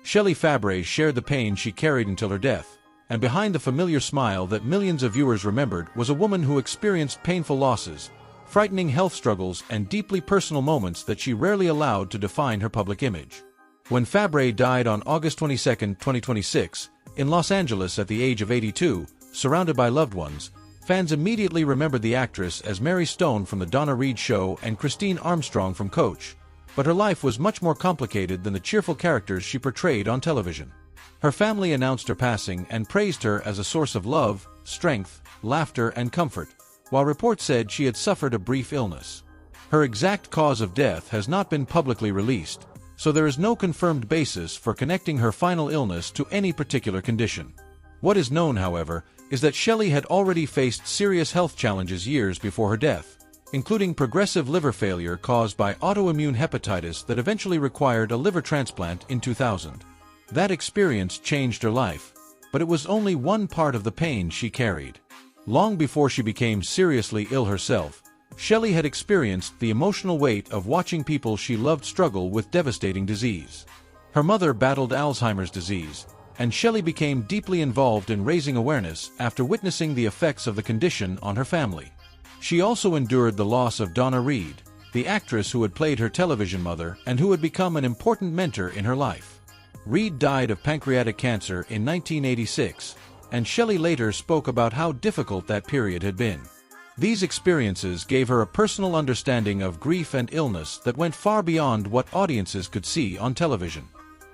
Shelley Fabares shared the pain she carried until her death, and behind the familiar smile that millions of viewers remembered was a woman who experienced painful losses, frightening health struggles, and deeply personal moments that she rarely allowed to define her public image. When Fabares died on August 22, 2026, in Los Angeles at the age of 82, surrounded by loved ones, fans immediately remembered the actress as Mary Stone from The Donna Reed Show and Christine Armstrong from Coach. But her life was much more complicated than the cheerful characters she portrayed on television. Her family announced her passing and praised her as a source of love, strength, laughter, and comfort, while reports said she had suffered a brief illness. Her exact cause of death has not been publicly released, so there is no confirmed basis for connecting her final illness to any particular condition. What is known, however, is that Shelley had already faced serious health challenges years before her death, including progressive liver failure caused by autoimmune hepatitis that eventually required a liver transplant in 2000. That experience changed her life, but it was only one part of the pain she carried. Long before she became seriously ill herself, Shelley had experienced the emotional weight of watching people she loved struggle with devastating disease. Her mother battled Alzheimer's disease, and Shelley became deeply involved in raising awareness after witnessing the effects of the condition on her family. She also endured the loss of Donna Reed, the actress who had played her television mother and who had become an important mentor in her life. Reed died of pancreatic cancer in 1986, and Shelley later spoke about how difficult that period had been. These experiences gave her a personal understanding of grief and illness that went far beyond what audiences could see on television.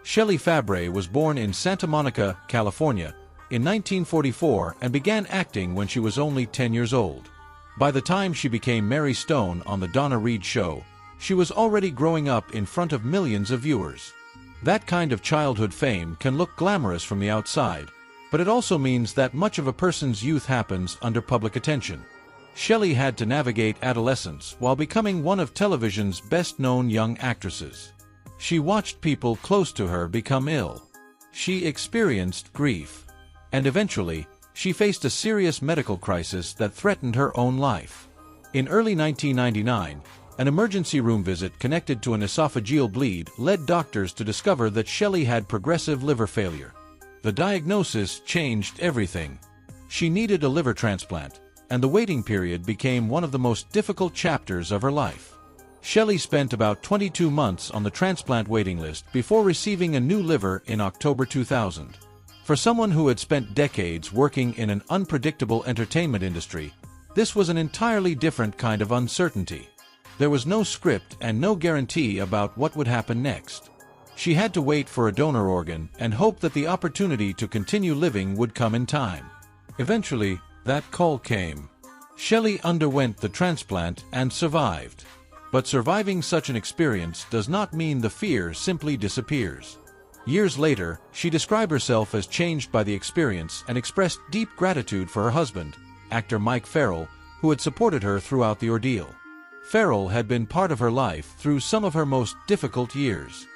Shelley Fabares was born in Santa Monica, California, in 1944 and began acting when she was only 10 years old. By the time she became Mary Stone on The Donna Reed Show, she was already growing up in front of millions of viewers. That kind of childhood fame can look glamorous from the outside, but it also means that much of a person's youth happens under public attention. Shelley had to navigate adolescence while becoming one of television's best-known young actresses. She watched people close to her become ill. She experienced grief. And eventually, she faced a serious medical crisis that threatened her own life. In early 1999, an emergency room visit connected to an esophageal bleed led doctors to discover that Shelley had progressive liver failure. The diagnosis changed everything. She needed a liver transplant, and the waiting period became one of the most difficult chapters of her life. Shelley spent about 22 months on the transplant waiting list before receiving a new liver in October 2000. For someone who had spent decades working in an unpredictable entertainment industry, this was an entirely different kind of uncertainty. There was no script and no guarantee about what would happen next. She had to wait for a donor organ and hope that the opportunity to continue living would come in time. Eventually, that call came. Shelley underwent the transplant and survived. But surviving such an experience does not mean the fear simply disappears. Years later, she described herself as changed by the experience and expressed deep gratitude for her husband, actor Mike Farrell, who had supported her throughout the ordeal. Farrell had been part of her life through some of her most difficult years.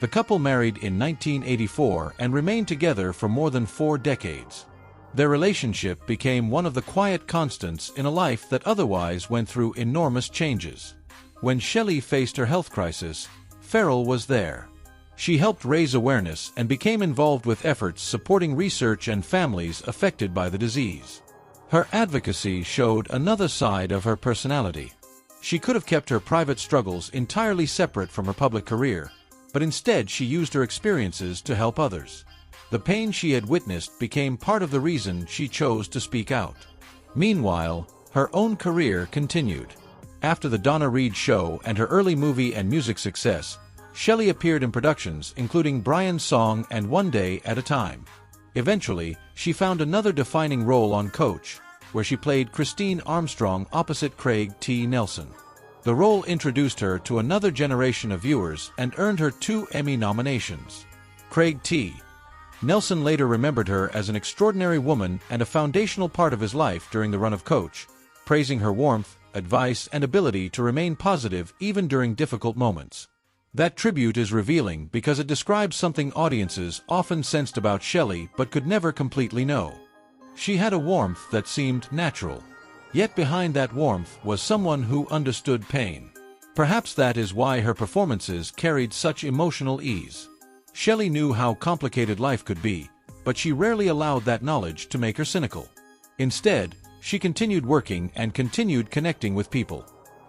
The couple married in 1984 and remained together for more than 4 decades. Their relationship became one of the quiet constants in a life that otherwise went through enormous changes. When Shelley faced her health crisis, Farrell was there. She helped raise awareness and became involved with efforts supporting research and families affected by the disease. Her advocacy showed another side of her personality. She could have kept her private struggles entirely separate from her public career, but instead she used her experiences to help others. The pain she had witnessed became part of the reason she chose to speak out. Meanwhile, her own career continued. After The Donna Reed Show and her early movie and music success, Shelley appeared in productions including Brian's Song and One Day at a Time. Eventually, she found another defining role on Coach, where she played Christine Armstrong opposite Craig T. Nelson. The role introduced her to another generation of viewers and earned her 2 Emmy nominations. Craig T. Nelson later remembered her as an extraordinary woman and a foundational part of his life during the run of Coach, praising her warmth, advice, and ability to remain positive even during difficult moments. That tribute is revealing because it describes something audiences often sensed about Shelley but could never completely know. She had a warmth that seemed natural. Yet behind that warmth was someone who understood pain. Perhaps that is why her performances carried such emotional ease. Shelley knew how complicated life could be, but she rarely allowed that knowledge to make her cynical. Instead, she continued working and continued connecting with people.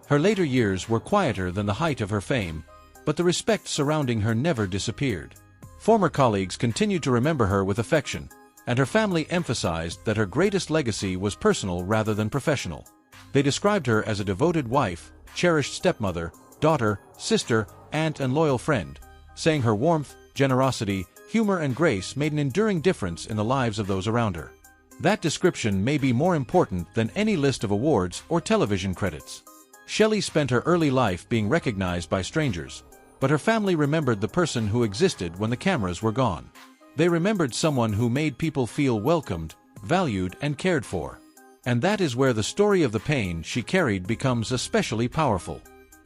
Her later years were quieter than the height of her fame, but the respect surrounding her never disappeared. Former colleagues continued to remember her with affection, and her family emphasized that her greatest legacy was personal rather than professional. They described her as a devoted wife, cherished stepmother, daughter, sister, aunt, and loyal friend, saying her warmth, generosity, humor, and grace made an enduring difference in the lives of those around her. That description may be more important than any list of awards or television credits. Shelley spent her early life being recognized by strangers, but her family remembered the person who existed when the cameras were gone. They remembered someone who made people feel welcomed, valued, and cared for. And that is where the story of the pain she carried becomes especially powerful.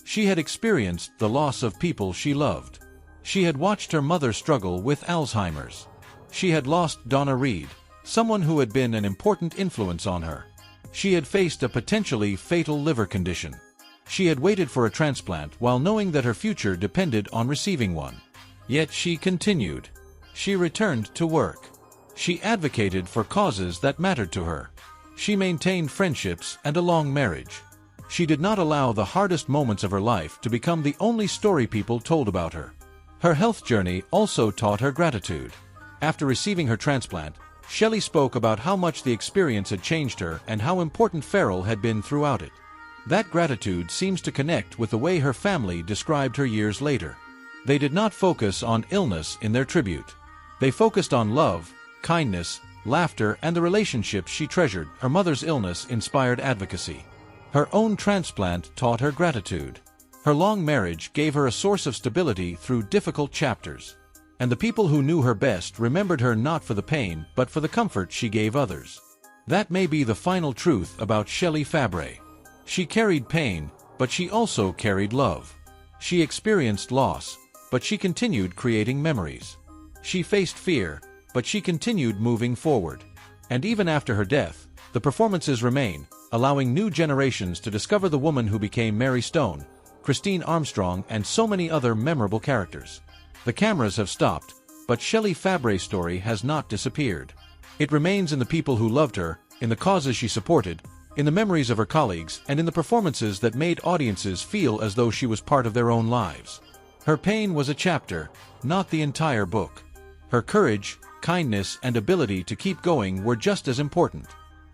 She had experienced the loss of people she loved. She had watched her mother struggle with Alzheimer's. She had lost Donna Reed, someone who had been an important influence on her. She had faced a potentially fatal liver condition. She had waited for a transplant while knowing that her future depended on receiving one. Yet she continued. She returned to work. She advocated for causes that mattered to her. She maintained friendships and a long marriage. She did not allow the hardest moments of her life to become the only story people told about her. Her health journey also taught her gratitude. After receiving her transplant, Shelley spoke about how much the experience had changed her and how important Farrell had been throughout it. That gratitude seems to connect with the way her family described her years later. They did not focus on illness in their tribute. They focused on love, kindness, laughter, and the relationships she treasured. Her mother's illness inspired advocacy. Her own transplant taught her gratitude. Her long marriage gave her a source of stability through difficult chapters. And the people who knew her best remembered her not for the pain, but for the comfort she gave others. That may be the final truth about Shelley Fabares. She carried pain, but she also carried love. She experienced loss, but she continued creating memories. She faced fear, but she continued moving forward. And even after her death, the performances remain, allowing new generations to discover the woman who became Mary Stone, Christine Armstrong, and so many other memorable characters. The cameras have stopped, but Shelley Fabares' story has not disappeared. It remains in the people who loved her, in the causes she supported, in the memories of her colleagues, and in the performances that made audiences feel as though she was part of their own lives. Her pain was a chapter, not the entire book. Her courage, kindness, and ability to keep going were just as important.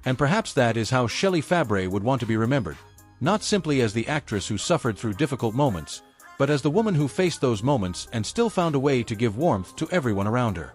And perhaps that is how Shelley Fabares would want to be remembered, not simply as the actress who suffered through difficult moments, but as the woman who faced those moments and still found a way to give warmth to everyone around her.